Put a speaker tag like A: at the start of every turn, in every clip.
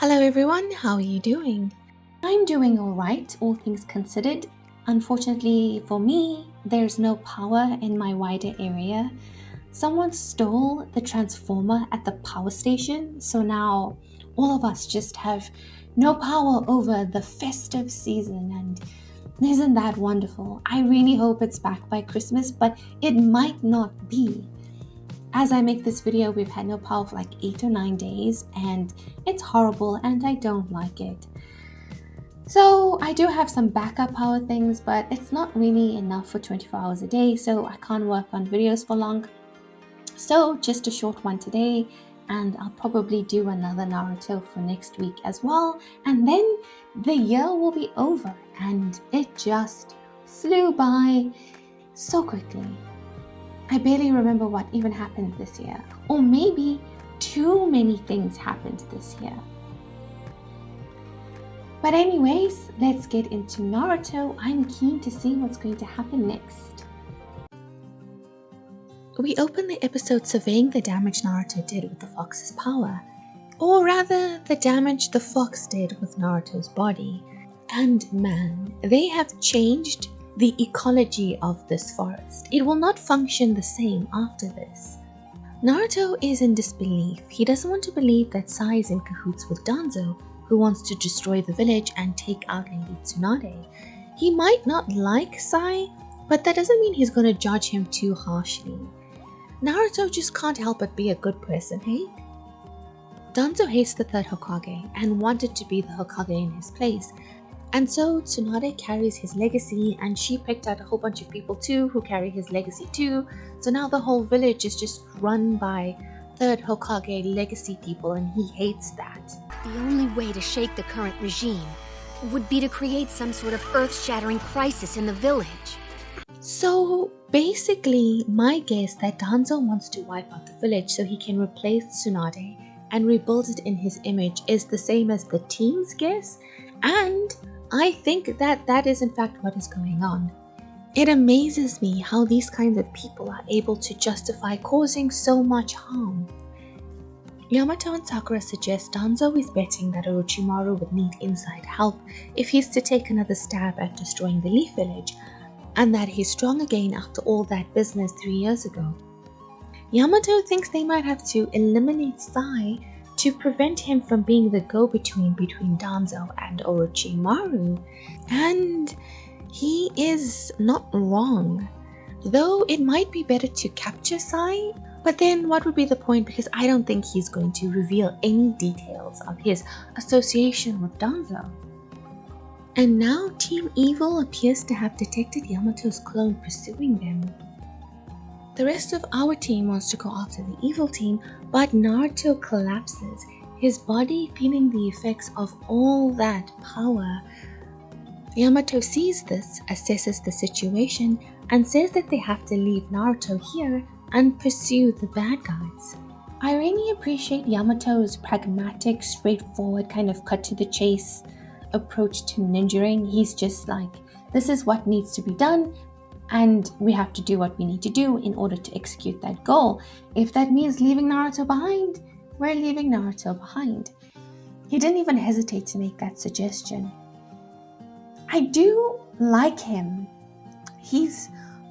A: Hello everyone, how are you doing?
B: I'm doing alright, all things considered. Unfortunately for me, there's no power in my wider area. Someone stole the transformer at the power station, so now all of us just have no power over the festive season, and isn't that wonderful? I really hope it's back by Christmas, but it might not be. As I make this video, we've had no power for like 8 or 9 days, and it's horrible and I don't like it. So I do have some backup power things, but it's not really enough for 24 hours a day, so I can't work on videos for long. So just a short one today, and I'll probably do another Naruto for next week as well, and then the year will be over, and it just flew by so quickly. I barely remember what even happened this year, or maybe too many things happened this year. But anyways, let's get into Naruto. I'm keen to see what's going to happen next.
A: We open the episode surveying the damage Naruto did with the fox's power, or rather the damage the fox did with Naruto's body. And man, they have changed the ecology of this forest. It will not function the same after this. Naruto is in disbelief. He doesn't want to believe that Sai is in cahoots with Danzo, who wants to destroy the village and take out Lady Tsunade. He might not like Sai, but that doesn't mean he's going to judge him too harshly. Naruto just can't help but be a good person, hey? Danzo hates the third Hokage and wanted to be the Hokage in his place. And so Tsunade carries his legacy, and she picked out a whole bunch of people too who carry his legacy too. So now the whole village is just run by third Hokage legacy people, and he hates that.
C: The only way to shake the current regime would be to create some sort of earth-shattering crisis in the village.
A: So basically, my guess that Danzo wants to wipe out the village so he can replace Tsunade and rebuild it in his image is the same as the team's guess, and I think that that is in fact what is going on. It amazes me how these kinds of people are able to justify causing so much harm. Yamato and Sakura suggest Danzo is betting that Orochimaru would need inside help if he's to take another stab at destroying the Leaf Village, and that he's strong again after all that business 3 years ago. Yamato thinks they might have to eliminate Sai to prevent him from being the go-between between Danzo and Orochimaru, and he is not wrong. Though it might be better to capture Sai, but then what would be the point, because I don't think he's going to reveal any details of his association with Danzo. And now Team Evil appears to have detected Yamato's clone pursuing them. The rest of our team wants to go after the evil team, but Naruto collapses, his body feeling the effects of all that power. Yamato sees this, assesses the situation, and says that they have to leave Naruto here and pursue the bad guys.
B: I really appreciate Yamato's pragmatic, straightforward, kind of cut to the chase approach to ninjaing. He's just like, this is what needs to be done, and we have to do what we need to do in order to execute that goal. If that means leaving Naruto behind, we're leaving Naruto behind. He didn't even hesitate to make that suggestion. I do like him. He's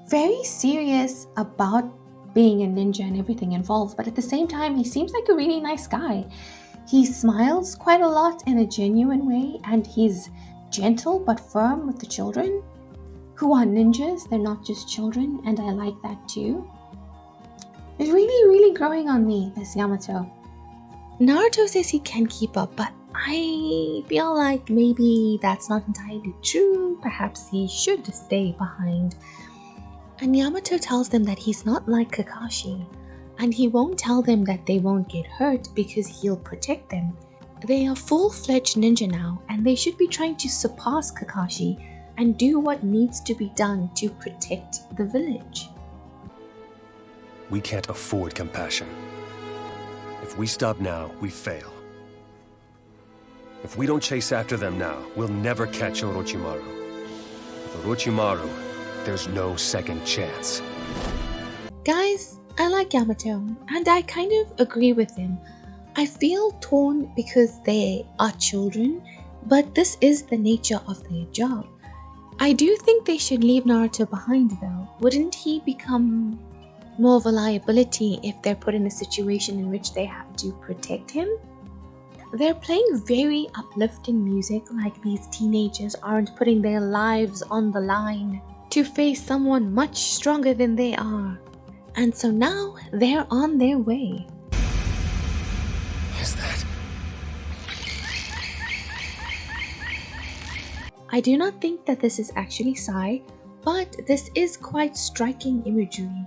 B: very serious about being a ninja and everything involved, but at the same time, he seems like a really nice guy. He smiles quite a lot in a genuine way, and he's gentle but firm with the children who are ninjas. They're not just children, and I like that too. It's really growing on me, this Yamato.
A: Naruto says he can keep up, but I feel like maybe that's not entirely true. Perhaps he should stay behind. And Yamato tells them that he's not like Kakashi, and he won't tell them that they won't get hurt because he'll protect them. They are full-fledged ninja now, and they should be trying to surpass Kakashi and do what needs to be done to protect the village.
D: We can't afford compassion. If we stop now, we fail. If we don't chase after them now, we'll never catch Orochimaru. With Orochimaru, there's no second chance.
A: Guys, I like Yamato, and I kind of agree with him. I feel torn because they are children, but this is the nature of their job. I do think they should leave Naruto behind though. Wouldn't he become more of a liability if they're put in a situation in which they have to protect him? They're playing very uplifting music, like these teenagers aren't putting their lives on the line to face someone much stronger than they are. And so now they're on their way.
D: Is that?
A: I do not think that this is actually Sai, but this is quite striking imagery.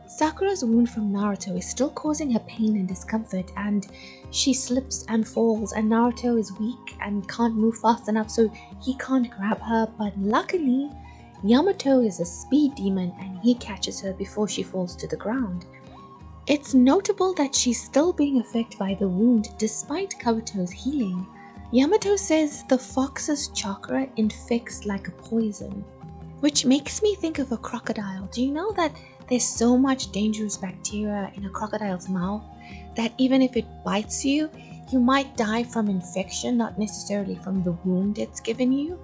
A: Sakura's wound from Naruto is still causing her pain and discomfort, and she slips and falls, and Naruto is weak and can't move fast enough, so he can't grab her. But luckily, Yamato is a speed demon and he catches her before she falls to the ground. It's notable that she's still being affected by the wound despite Kabuto's healing. Yamato says the fox's chakra infects like a poison, which makes me think of a crocodile. Do you know that there's so much dangerous bacteria in a crocodile's mouth that even if it bites you, you might die from infection, not necessarily from the wound it's given you?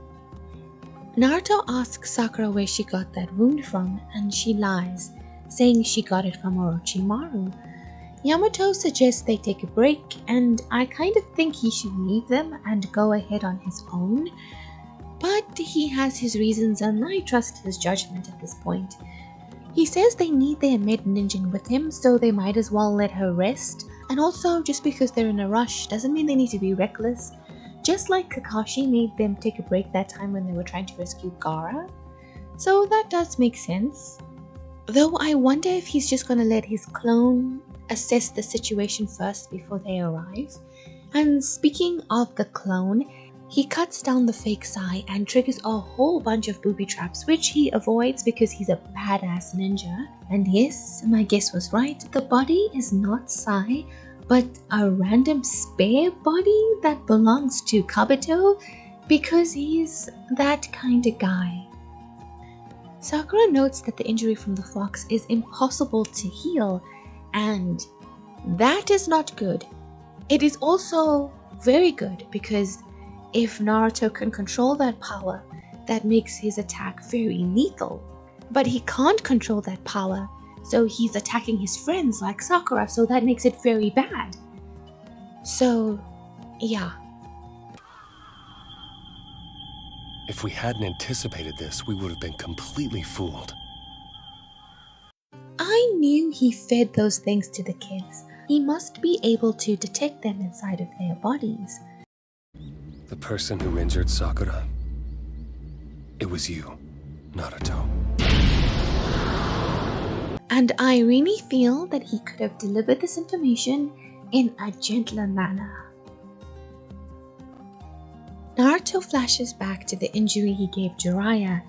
A: Naruto asks Sakura where she got that wound from, and she lies, saying she got it from Orochimaru. Yamato suggests they take a break, and I kind of think he should leave them and go ahead on his own. But he has his reasons and I trust his judgment at this point. He says they need their mid-ninja with him, so they might as well let her rest. And also, just because they're in a rush doesn't mean they need to be reckless. Just like Kakashi made them take a break that time when they were trying to rescue Gaara. So that does make sense. Though I wonder if he's just gonna let his clone assess the situation first before they arrive. And speaking of the clone, he cuts down the fake Sai and triggers a whole bunch of booby traps, which he avoids because he's a badass ninja. And yes, my guess was right, the body is not Sai, but a random spare body that belongs to Kabuto because he's that kind of guy. Sakura notes that the injury from the fox is impossible to heal, and that is not good. It is also very good because if Naruto can control that power, that makes his attack very lethal. But he can't control that power, so he's attacking his friends like Sakura, so that makes it very bad. So, yeah.
D: If we hadn't anticipated this, we would have been completely fooled.
A: I knew he fed those things to the kids. He must be able to detect them inside of their bodies.
D: The person who injured Sakura, it was you, Naruto.
A: And I really feel that he could have delivered this information in a gentler manner. Naruto flashes back to the injury he gave Jiraiya,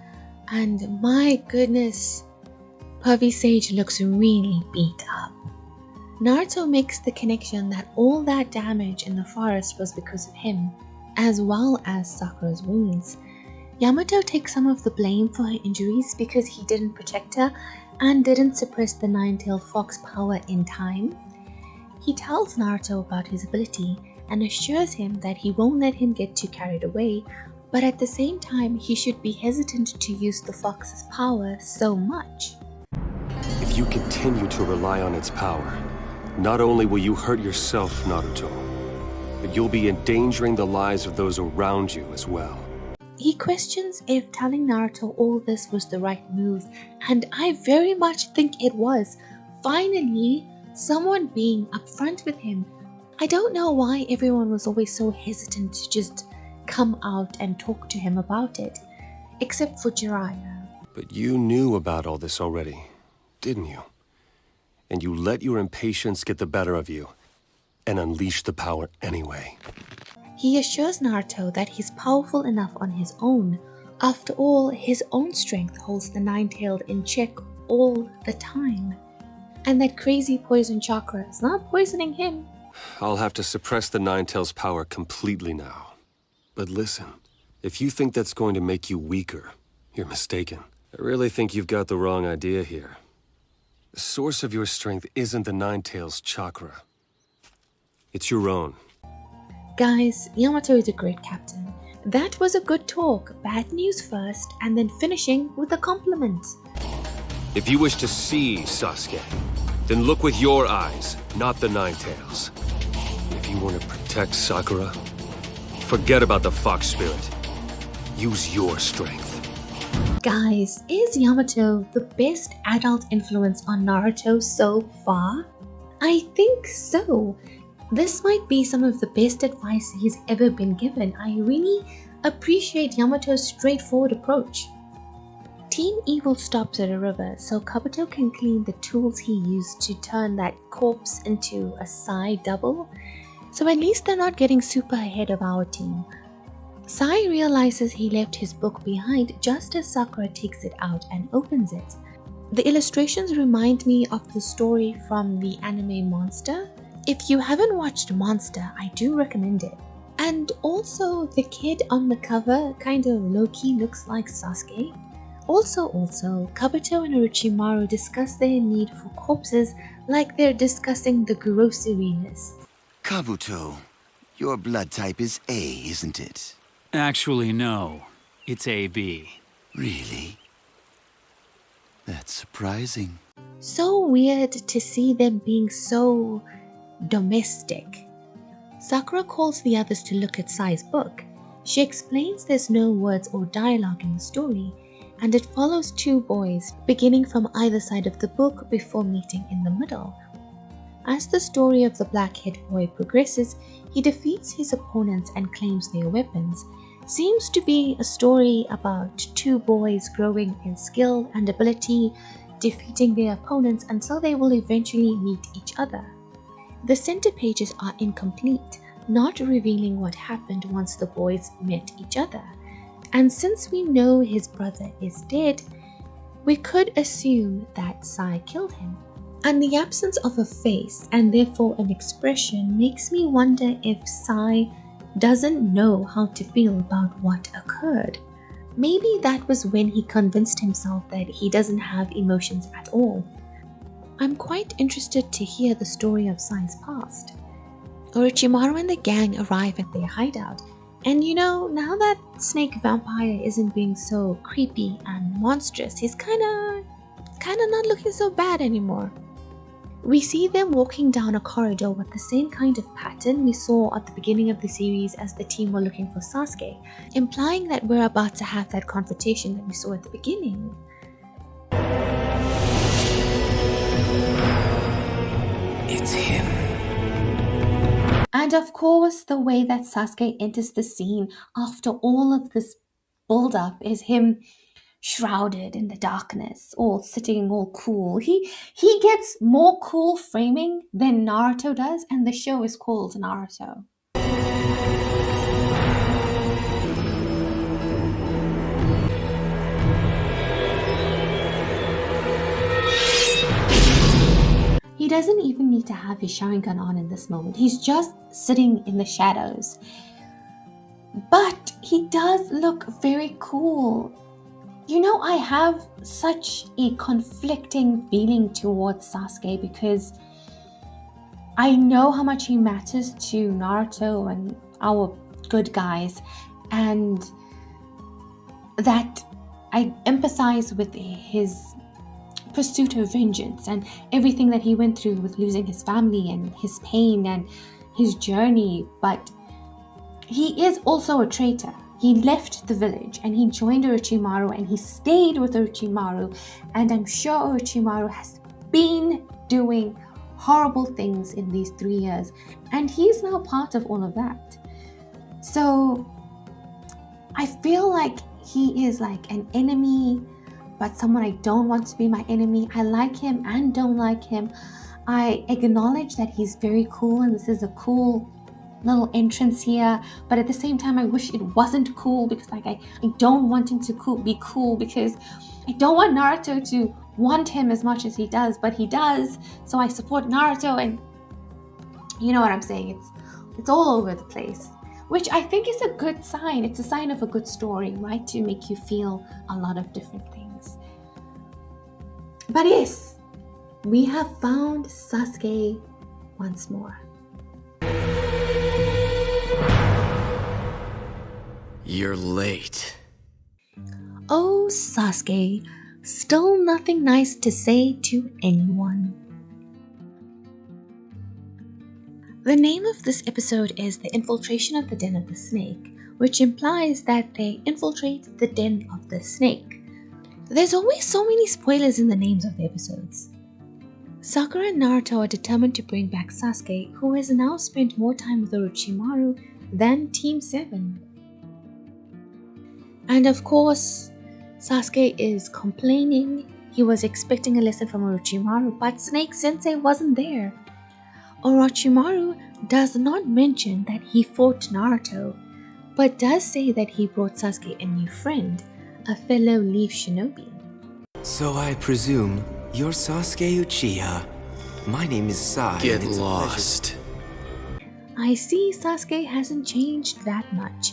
A: and my goodness, Puffy Sage looks really beat up. Naruto makes the connection that all that damage in the forest was because of him, as well as Sakura's wounds. Yamato takes some of the blame for her injuries because he didn't protect her and didn't suppress the nine-tailed fox power in time. He tells Naruto about his ability and assures him that he won't let him get too carried away, but at the same time he should be hesitant to use the fox's power so much.
D: If you continue to rely on its power, not only will you hurt yourself, Naruto, but you'll be endangering the lives of those around you as well.
A: He questions if telling Naruto all this was the right move, and I very much think it was. Finally, someone being upfront with him. I don't know why everyone was always so hesitant to just come out and talk to him about it, except for Jiraiya.
D: But you knew about all this already, didn't you? And you let your impatience get the better of you, and unleash the power anyway.
A: He assures Naruto that he's powerful enough on his own. After all, his own strength holds the nine-tailed in check all the time. And that crazy poison chakra is not poisoning him.
D: I'll have to suppress the Nine-Tails' power completely now. But listen, if you think that's going to make you weaker, you're mistaken. I really think you've got the wrong idea here. The source of your strength isn't the Nine-Tails chakra. It's your own.
A: Guys, Yamato is a great captain. That was a good talk. Bad news first, and then finishing with a compliment.
D: If you wish to see Sasuke, then look with your eyes, not the Nine Tails. If you want to protect Sakura, forget about the fox spirit. Use your strength.
A: Guys, is Yamato the best adult influence on Naruto so far? I think so. This might be some of the best advice he's ever been given. I really appreciate Yamato's straightforward approach. Team Evil stops at a river so Kabuto can clean the tools he used to turn that corpse into a Sai double. So at least they're not getting super ahead of our team. Sai realizes he left his book behind just as Sakura takes it out and opens it. The illustrations remind me of the story from the anime Monster. If you haven't watched Monster, I do recommend it. And also, the kid on the cover kind of low-key looks like Sasuke. Also, Kabuto and Orochimaru discuss their need for corpses like they're discussing the grocery list.
E: Kabuto, your blood type is A, isn't it?
F: Actually, no. It's AB.
E: Really? That's surprising.
A: So weird to see them being so domestic. Sakura calls the others to look at Sai's book. She explains there's no words or dialogue in the story, and it follows two boys beginning from either side of the book before meeting in the middle. As the story of the black-haired boy progresses, he defeats his opponents and claims their weapons. Seems to be a story about two boys growing in skill and ability, defeating their opponents until they will eventually meet each other. The center pages are incomplete, not revealing what happened once the boys met each other. And since we know his brother is dead, we could assume that Sai killed him. And the absence of a face and therefore an expression makes me wonder if Sai doesn't know how to feel about what occurred. Maybe that was when he convinced himself that he doesn't have emotions at all. I'm quite interested to hear the story of Sai's past. Orochimaru and the gang arrive at their hideout, and now that Snake Vampire isn't being so creepy and monstrous, he's kinda not looking so bad anymore. We see them walking down a corridor with the same kind of pattern we saw at the beginning of the series as the team were looking for Sasuke, implying that we're about to have that confrontation that we saw at the beginning.
F: It's him.
B: And of course, the way that Sasuke enters the scene after all of this build-up is him shrouded in the darkness, all sitting all cool. He gets more cool framing than Naruto does, and the show is called Naruto. He doesn't even need to have his Sharingan on in this moment. He's just sitting in the shadows. But he does look very cool. I have such a conflicting feeling towards Sasuke because I know how much he matters to Naruto and our good guys, and that I empathize with his pursuit of vengeance and everything that he went through with losing his family and his pain and his journey, but he is also a traitor. He left the village and he joined Orochimaru and he stayed with Orochimaru, and I'm sure Orochimaru has been doing horrible things in these 3 years, and he's now part of all of that. So I feel like he is like an enemy, but someone I don't want to be my enemy. I like him and don't like him. I acknowledge that he's very cool and this is a cool little entrance here, but at the same time I wish it wasn't cool, because I don't want him to be cool, because I don't want Naruto to want him as much as he does, but he does, so I support Naruto, and you know what I'm saying, it's all over the place, which I think is a good sign. It's a sign of a good story, right? To make you feel a lot of different things. But yes, we have found Sasuke once more.
G: You're late.
A: Oh, Sasuke, still nothing nice to say to anyone. The name of this episode is The Infiltration of the Den of the Snake, which implies that they infiltrate the Den of the Snake. There's always so many spoilers in the names of the episodes. Sakura and Naruto are determined to bring back Sasuke, who has now spent more time with Orochimaru than Team 7. And of course, Sasuke is complaining. He was expecting a lesson from Orochimaru, but Snake Sensei wasn't there. Orochimaru does not mention that he fought Naruto, but does say that he brought Sasuke a new friend, a fellow Leaf Shinobi.
G: So I presume you're Sasuke Uchiha. My name is Sai.
E: Get lost.
A: I see Sasuke hasn't changed that much.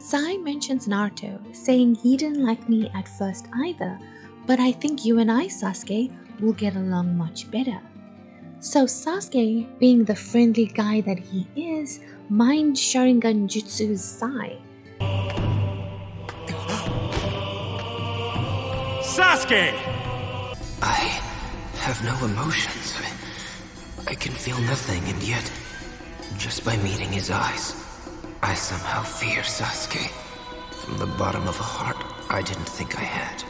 A: Sai mentions Naruto, saying he didn't like me at first either, but I think you and I, Sasuke, will get along much better. So Sasuke, being the friendly guy that he is, mind Sharingan Jutsu's Sai.
F: Sasuke!
G: I have no emotions. I can feel nothing, and yet, just by meeting his eyes, I somehow fear Sasuke. From the bottom of a heart I didn't think I had.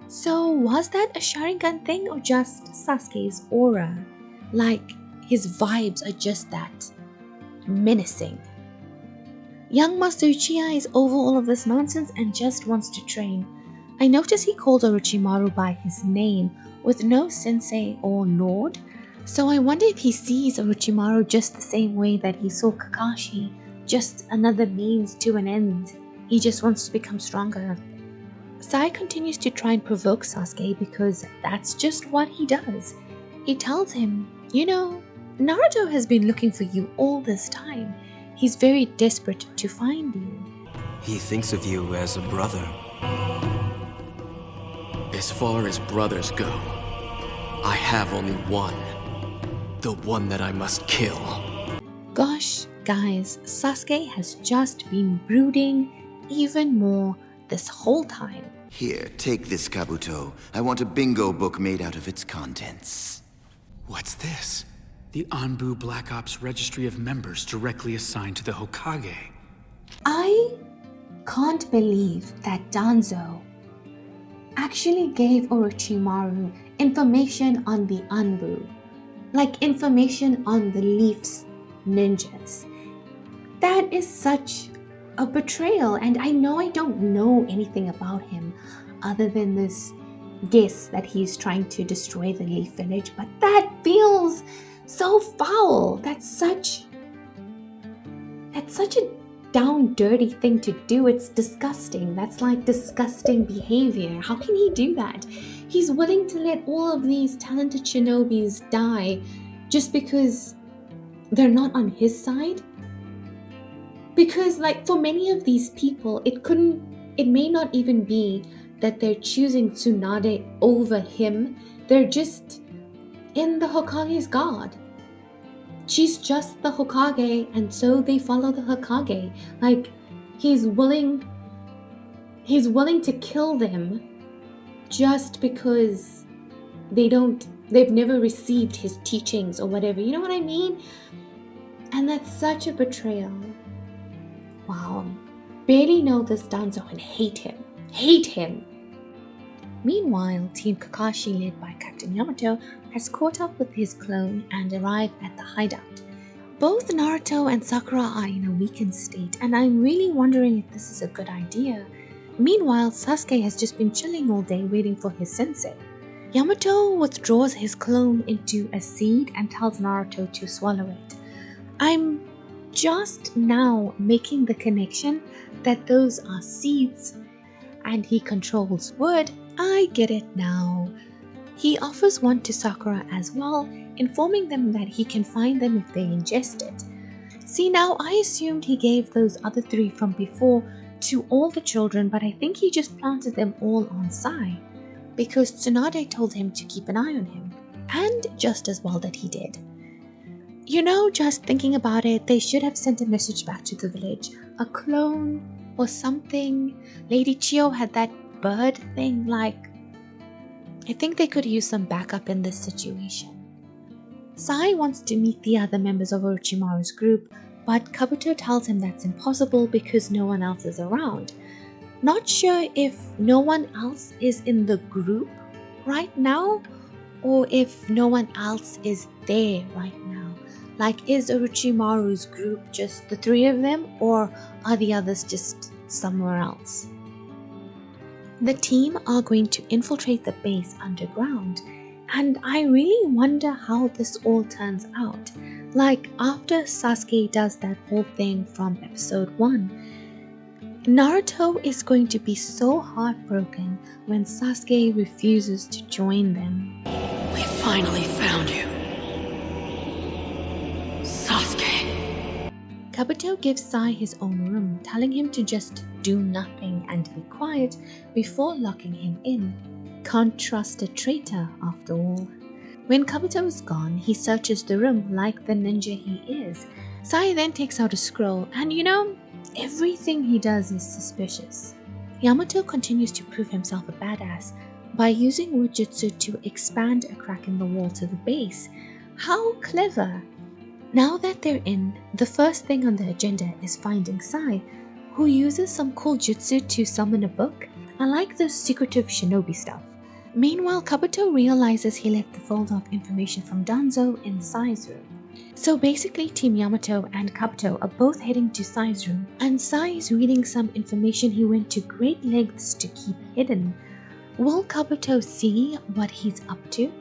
A: So was that a Sharingan thing or just Sasuke's aura? Like, his vibes are just that menacing. Young Master Uchiha is over all of this nonsense and just wants to train. I notice he called Orochimaru by his name with no sensei or lord, so I wonder if he sees Orochimaru just the same way that he saw Kakashi, just another means to an end. He just wants to become stronger. Sai continues to try and provoke Sasuke because that's just what he does. He tells him, you know, Naruto has been looking for you all this time. He's very desperate to find you.
G: He thinks of you as a brother.
H: As far as brothers go, I have only one. The one that I must kill.
A: Gosh, guys, Sasuke has just been brooding even more this whole time.
E: Here, take this, Kabuto. I want a bingo book made out of its contents.
F: What's this? The Anbu Black Ops Registry of Members directly assigned to the Hokage.
B: I can't believe that Danzo actually gave Orochimaru information on the Anbu. Like information on the Leaf's ninjas. That is such a betrayal, and I know I don't know anything about him other than this guess that he's trying to destroy the Leaf Village, but that feels so foul. That's such a down dirty thing to do. It's disgusting. That's like disgusting behavior. How can he do that? He's willing to let all of these talented shinobis die just because they're not on his side. Because like for many of these people, it may not even be that they're choosing Tsunade over him. They're just in the Hokage's guard. She's just the Hokage, and so they follow the Hokage. Like, he's willing to kill them just because they've never received his teachings or whatever. You know what I mean? And that's such a betrayal. Wow. Barely know this Danzo and hate him. Hate him.
A: Meanwhile, Team Kakashi, led by Captain Yamato, has caught up with his clone and arrived at the hideout. Both Naruto and Sakura are in a weakened state, and I'm really wondering if this is a good idea. Meanwhile, Sasuke has just been chilling all day waiting for his sensei. Yamato withdraws his clone into a seed and tells Naruto to swallow it. I'm just now making the connection that those are seeds and he controls wood. I get it now. He offers one to Sakura as well, informing them that he can find them if they ingest it. See, now I assumed he gave those other 3 from before to all the children, but I think he just planted them all on Sai, because Tsunade told him to keep an eye on him, and just as well that he did. You know, just thinking about it, they should have sent a message back to the village. A clone or something. Lady Chiyo had that bird thing. Like, I think they could use some backup in this situation. Sai wants to meet the other members of Orochimaru's group, but Kabuto tells him that's impossible because no one else is around. Not sure if no one else is in the group right now, or if no one else is there right now. Like, is Orochimaru's group just the three of them, or are the others just somewhere else? The team are going to infiltrate the base underground, and I really wonder how this all turns out. Like, after Sasuke does that whole thing from episode 1, Naruto is going to be so heartbroken when Sasuke refuses to join them.
H: We finally found you. Sasuke.
A: Kabuto gives Sai his own room, telling him to just do nothing and be quiet before locking him in. Can't trust a traitor after all. When Kabuto is gone, he searches the room like the ninja he is. Sai then takes out a scroll, and everything he does is suspicious. Yamato continues to prove himself a badass by using Wujutsu to expand a crack in the wall to the base. How clever! Now that they're in, the first thing on the agenda is finding Sai, who uses some cool jutsu to summon a book. I like the secretive shinobi stuff. Meanwhile, Kabuto realizes he left the folder of information from Danzo in Sai's room. So basically, Team Yamato and Kabuto are both heading to Sai's room, and Sai is reading some information he went to great lengths to keep hidden. Will Kabuto see what he's up to?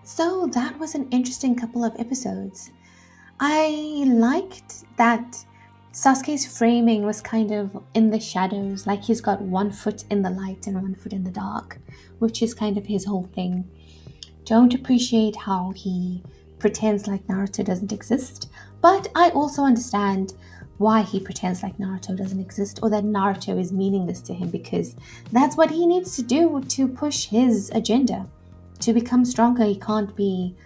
B: So that was an interesting couple of episodes. I liked that Sasuke's framing was kind of in the shadows, like he's got one foot in the light and one foot in the dark, which is kind of his whole thing. Don't appreciate how he pretends like Naruto doesn't exist, but I also understand why he pretends like Naruto doesn't exist, or that Naruto is meaningless to him, because that's what he needs to do to push his agenda. To become stronger, he can't be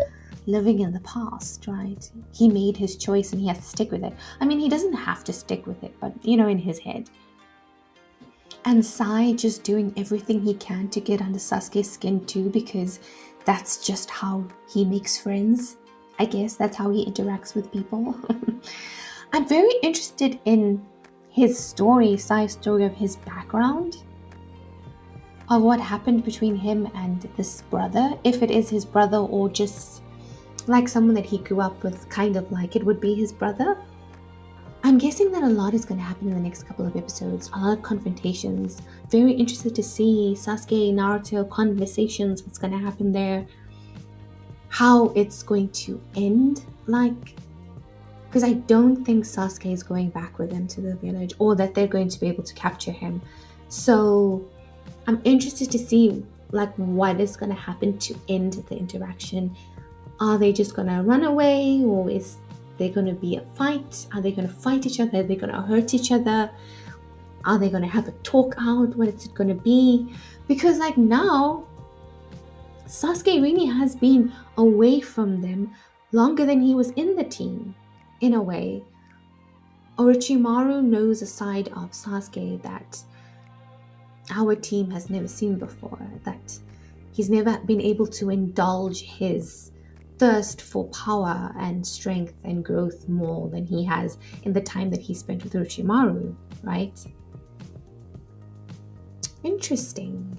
B: living in the past, right? He made his choice and he has to stick with it. I mean, he doesn't have to stick with it, but in his head. And Sai just doing everything he can to get under Sasuke's skin too, because that's just how he makes friends. I guess that's how he interacts with people. I'm very interested in his story, Sai's story, of his background, of what happened between him and this brother, if it is his brother or just like someone that he grew up with, kind of like it would be his brother. I'm guessing that a lot is going to happen in the next couple of episodes, a lot of confrontations. Very interested to see Sasuke, Naruto conversations, what's going to happen there, how it's going to end, because I don't think Sasuke is going back with them to the village, or that they're going to be able to capture him. So I'm interested to see what is going to happen to end the interaction. Are they just going to run away, or is there going to be a fight? Are they going to fight each other? Are they going to hurt each other? Are they going to have a talk out? What is it going to be? Because now Sasuke really has been away from them longer than he was in the team, in a way. Orochimaru knows a side of Sasuke that our team has never seen before, that he's never been able to indulge his thirst for power and strength and growth more than he has in the time that he spent with Orochimaru, right? Interesting.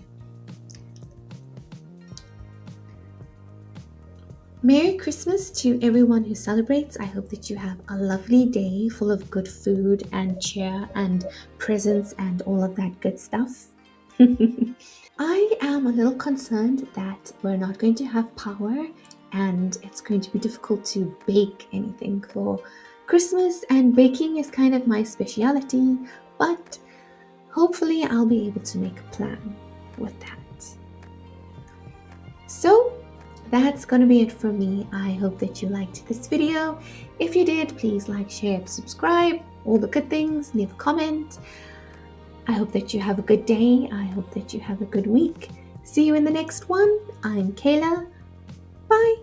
B: Merry Christmas to everyone who celebrates. I hope that you have a lovely day full of good food and cheer and presents and all of that good stuff. I am a little concerned that we're not going to have power, and it's going to be difficult to bake anything for Christmas, and baking is kind of my speciality, but hopefully I'll be able to make a plan with that. So that's gonna be it for me. I hope that you liked this video. If you did, please like, share, subscribe, all the good things, leave a comment. I hope that you have a good day. I hope that you have a good week. See you in the next one. I'm Kayla. Bye.